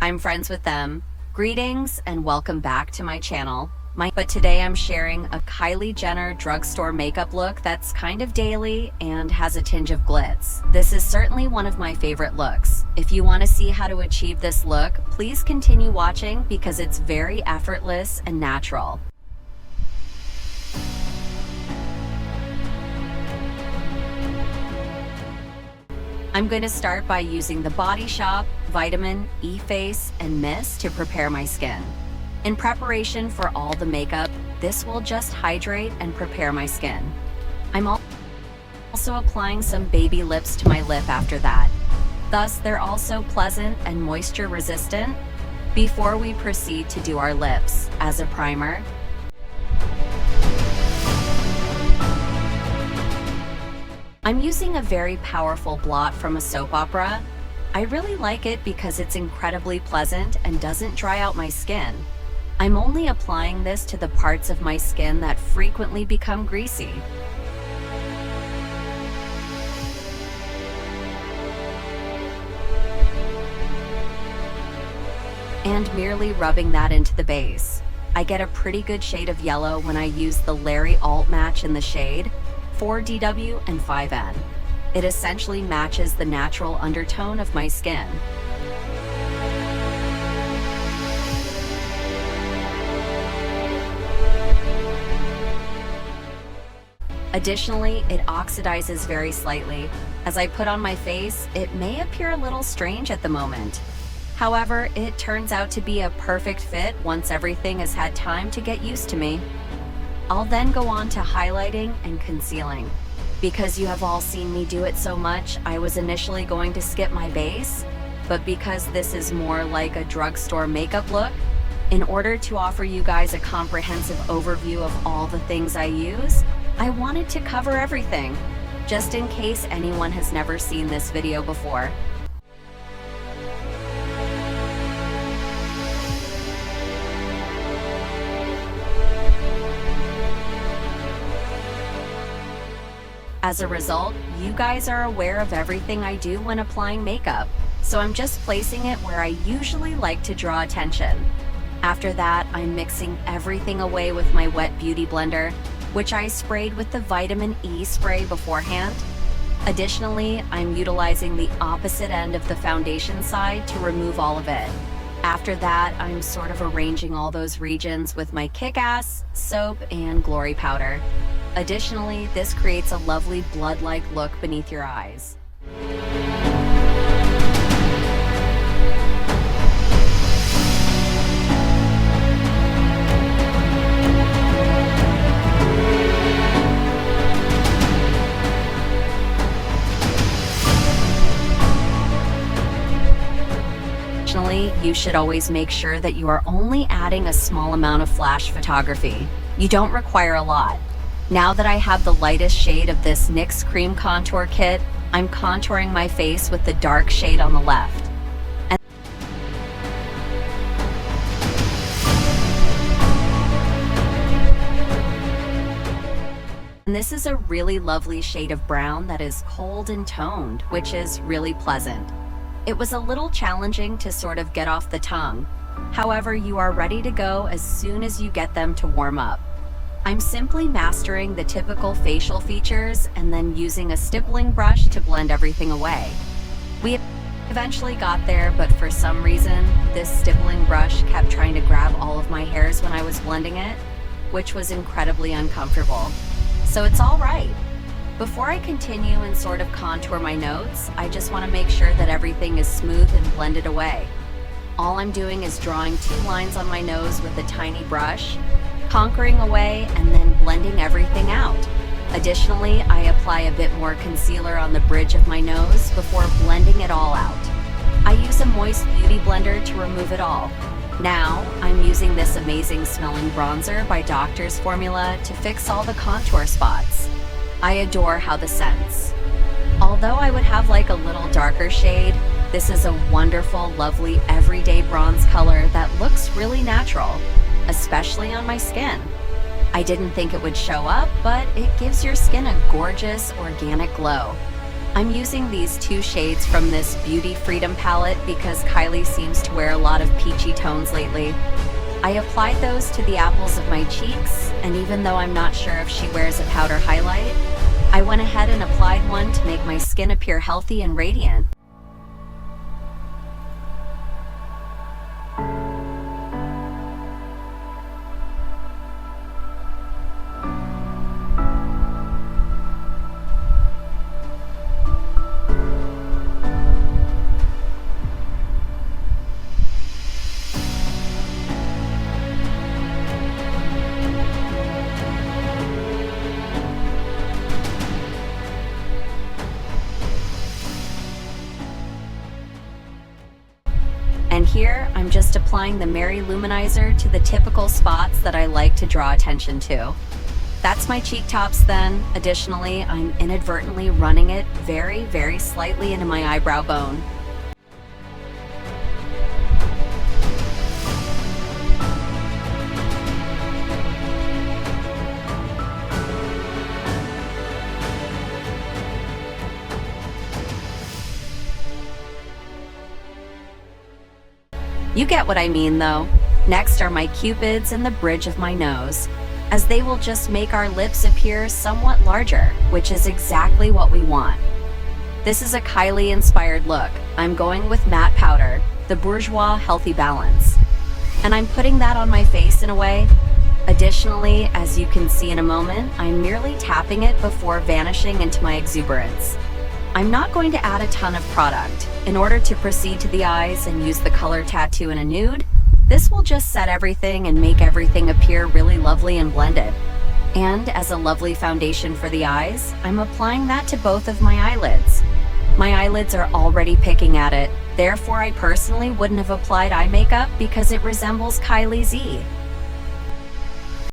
I'm friends with them. Greetings and welcome back to my channel. But today I'm sharing a Kylie Jenner drugstore makeup look that's kind of daily and has a tinge of glitz. This is certainly one of my favorite looks. If you want to see how to achieve this look, please continue watching because it's very effortless and natural. I'm going to start by using the Body Shop Vitamin E Face and Mist to prepare my skin. In preparation for all the makeup, this will just hydrate and prepare my skin. I'm also applying some baby lips to my lip after that. Thus, they're also pleasant and moisture resistant. Before we proceed to do our lips, as a primer, I'm using a very powerful blot from a soap opera. I really like it because it's incredibly pleasant and doesn't dry out my skin. I'm only applying this to the parts of my skin that frequently become greasy. And merely rubbing that into the base. I get a pretty good shade of yellow when I use the Larry Alt Match in the shade 4DW and 5N. It essentially matches the natural undertone of my skin. Additionally, it oxidizes very slightly. As I put on my face, it may appear a little strange at the moment. However, it turns out to be a perfect fit once everything has had time to get used to me. I'll then go on to highlighting and concealing. Because you have all seen me do it so much, I was initially going to skip my base, but because this is more like a drugstore makeup look, in order to offer you guys a comprehensive overview of all the things I use, I wanted to cover everything, just in case anyone has never seen this video before. As a result, you guys are aware of everything I do when applying makeup, so I'm just placing it where I usually like to draw attention. After that, I'm mixing everything away with my wet beauty blender, which I sprayed with the Vitamin E spray beforehand. Additionally, I'm utilizing the opposite end of the foundation side to remove all of it. After that, I'm sort of arranging all those regions with my Kick-Ass, soap, and Glory powder. Additionally, this creates a lovely blood-like look beneath your eyes. Additionally, you should always make sure that you are only adding a small amount of flash photography. You don't require a lot. Now that I have the lightest shade of this NYX Cream Contour Kit, I'm contouring my face with the dark shade on the left. And this is a really lovely shade of brown that is cold and toned, which is really pleasant. It was a little challenging to sort of get off the tongue. However, you are ready to go as soon as you get them to warm up. I'm simply mastering the typical facial features and then using a stippling brush to blend everything away. We eventually got there, but for some reason, this stippling brush kept trying to grab all of my hairs when I was blending it, which was incredibly uncomfortable. So it's all right. Before I continue and sort of contour my notes, I just want to make sure that everything is smooth and blended away. All I'm doing is drawing 2 lines on my nose with a tiny brush, conquering away, and then blending everything out. Additionally, I apply a bit more concealer on the bridge of my nose before blending it all out. I use a moist beauty blender to remove it all. Now, I'm using this amazing smelling bronzer by Doctor's Formula to fix all the contour spots. I adore how this scents. Although I would have like a little darker shade, this is a wonderful, lovely, everyday bronze color that looks really natural, especially on my skin. I didn't think it would show up, but it gives your skin a gorgeous, organic glow. I'm using these two shades from this Beauty Freedom palette because Kylie seems to wear a lot of peachy tones lately. I applied those to the apples of my cheeks, and even though I'm not sure if she wears a powder highlight, I went ahead and applied one to make my skin appear healthy and radiant. And here, I'm just applying the Mary Luminizer to the typical spots that I like to draw attention to. That's my cheek tops then. Additionally, I'm inadvertently running it very, very slightly into my eyebrow bone. You get what I mean though. Next are my cupids and the bridge of my nose, as they will just make our lips appear somewhat larger, which is exactly what we want. This is a Kylie inspired look. I'm going with matte powder, the Bourjois Healthy Balance. And I'm putting that on my face in a way. Additionally, as you can see in a moment, I'm merely tapping it before vanishing into my exuberance. I'm not going to add a ton of product. In order to proceed to the eyes and use the color tattoo in a nude, this will just set everything and make everything appear really lovely and blended. And as a lovely foundation for the eyes, I'm applying that to both of my eyelids. My eyelids are already picking at it, therefore I personally wouldn't have applied eye makeup because it resembles Kylie's E.